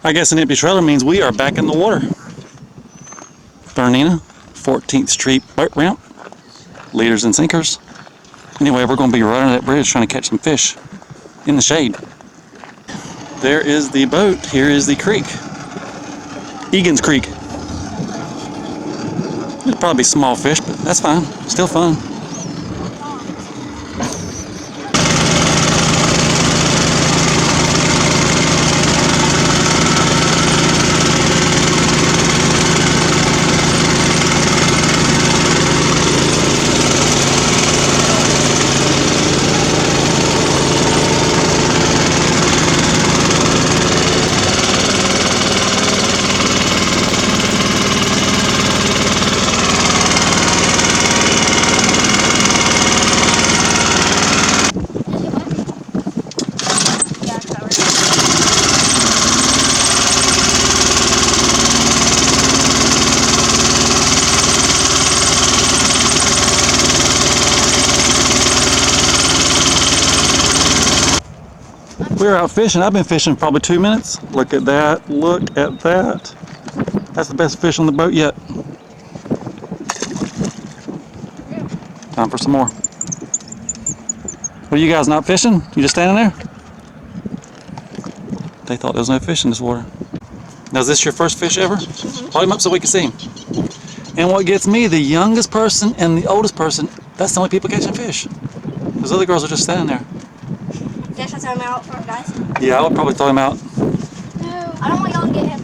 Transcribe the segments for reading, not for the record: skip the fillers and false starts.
I guess an empty trailer means we are back in the water. Bernina, 14th Street boat ramp, leaders and sinkers. Anyway, we're going to be right under that bridge trying to catch some fish in the shade. There is the boat. Here is the creek. Egan's Creek. It'll probably be small fish, but that's fine. Still fun. We're out fishing. I've been fishing for probably 2 minutes. Look at that. Look at that. That's the best fish on the boat yet. Time for some more. What, are you guys not fishing? You just standing there? They thought there was no fish in this water. Now, is this your first fish ever? Hold him up so we can see him. And what gets me, the youngest person and the oldest person, that's the only people catching fish. Those other girls are just standing there. Guess I throw him out first, guys. Yeah, I would probably throw him out. No, I don't want y'all to get him.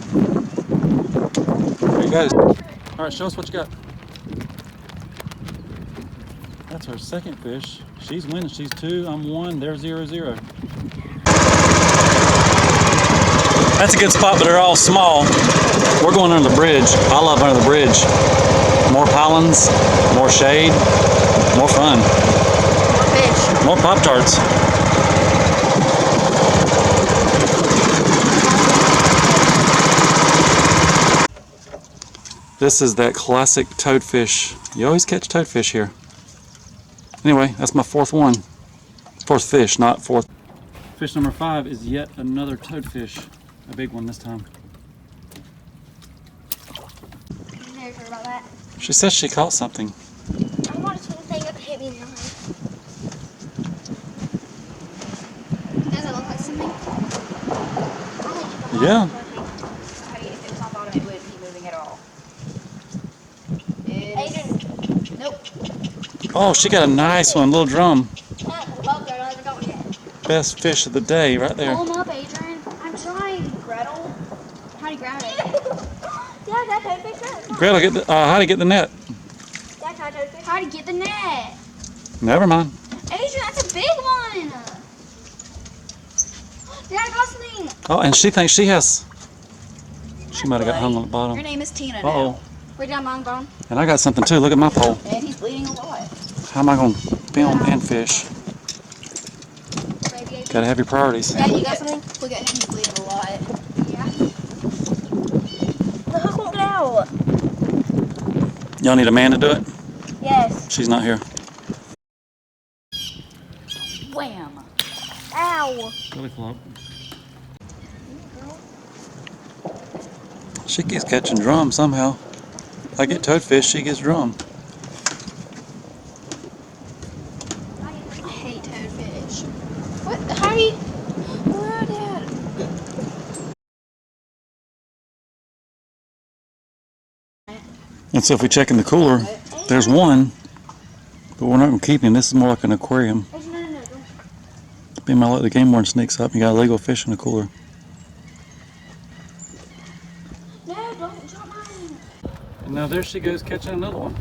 There you go. All right, show us what you got. That's our second fish. She's winning. She's 2. I'm 1. They're 0-0. That's a good spot, but they're all small. We're going under the bridge. I love under the bridge. More pylons, more shade, more fun. More fish. More Pop-Tarts. This is that classic toadfish. You always catch toadfish here. Anyway, that's my 4th one. 4th fish, not 4th. Fish number 5 is yet another toadfish. A big one this time. I'm very sure about that. She says she caught something. I want to swing the thing up and hit me in the eye. Does it look like something? Yeah. If top on it, it wouldn't be moving at all. Adrian. Nope. Oh, she got a nice one, little drum. Yeah, the boat there, I haven't got one yet. Best fish of the day right there. Pull him up, Adrian. I'm trying. Gretel. How do you grab it? Yeah, that's a big fish. Gretel, get the, how to get the net? That's how to get the net. Never mind. Adrian, that's a big one. Dad, I got something. Oh, and she thinks she has. She might have got hung on the Your bottom. name is Tina Uh oh. now. Where'd you have bone? And I got something too. Look at my pole. And he's bleeding a lot. How am I going to film and fish? Baby, Gotta have your priorities. Dad, you got something? Look at him, he's bleeding a lot. Yeah. The hook won't get out. Y'all need a man to do it? Yes. She's not here. Wham! Ow. Really flop. She keeps catching drum somehow. I get toadfish, she gets drum. I hate toadfish. What? How do you? Where, Dad? And so if we check in the cooler, there's one, but we're not going to keep him. This is more like an aquarium. No. Be my let the game warden sneaks up and you got illegal fish in the cooler. No, don't drop mine. And now there she goes catching another one.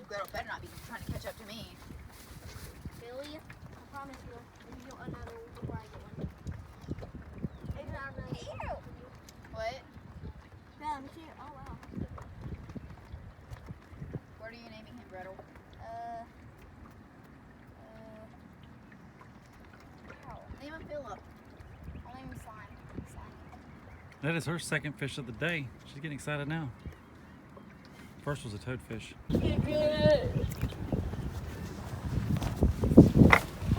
Girl better not be trying to catch up to me. Billy, I promise you, if you don't unravel before I get one. Adrian, I'm ready. What? Yeah, me too. Phillip. I'll name him Slime. That is her second fish of the day. She's getting excited now. First was a toadfish.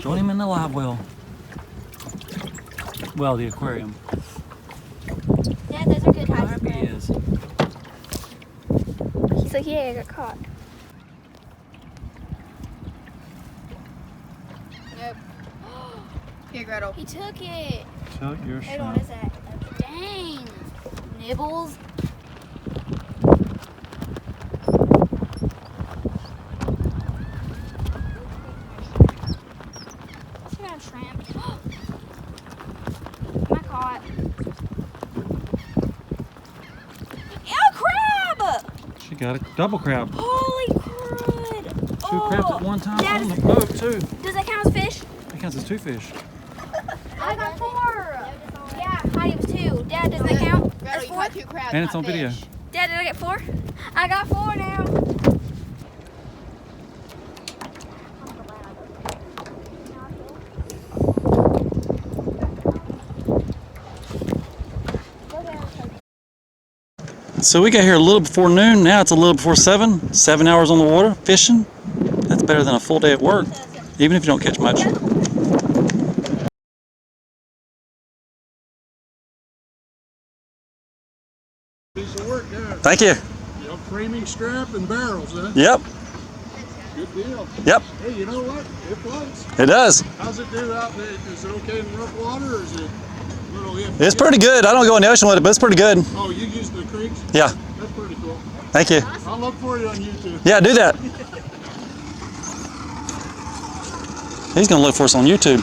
Join him in the live well. Well, the aquarium. Yeah, those are good How highs. happy he is. He's like, yeah, I got caught. Nope. Here, Gretel. He took it. Took your Hold on, shrimp. is that? Dang. Nibbles. She got a shrimp. Am I caught? Yeah, crab! She got a double crab. Holy crud! Two crabs at one time Dad, on the boat too. does that count as fish? That counts as two fish. I got 4. Yeah, Heidi was 2. Dad, does that count? Gretel, As you 4? caught 2 crabs, And it's not on video. fish. Dad, did I get 4? I got 4 now. So we got here a little before noon. Now it's a little before 7. 7 hours on the water fishing. That's better than a full day at work, even if you don't catch much. Piece of work there. Thank you. You know, framing strap and barrels, huh? Yep. Good deal. Yep. Hey, you know what? It floats. It does. How's it do out there? Is it okay in rough water or is it a little iffy? It's pretty good. I don't go in the ocean with it, but it's pretty good. Oh, you use the creeks? Yeah. That's pretty cool. Thank you. I'll look for you on YouTube. Yeah, do that. He's gonna look for us on YouTube.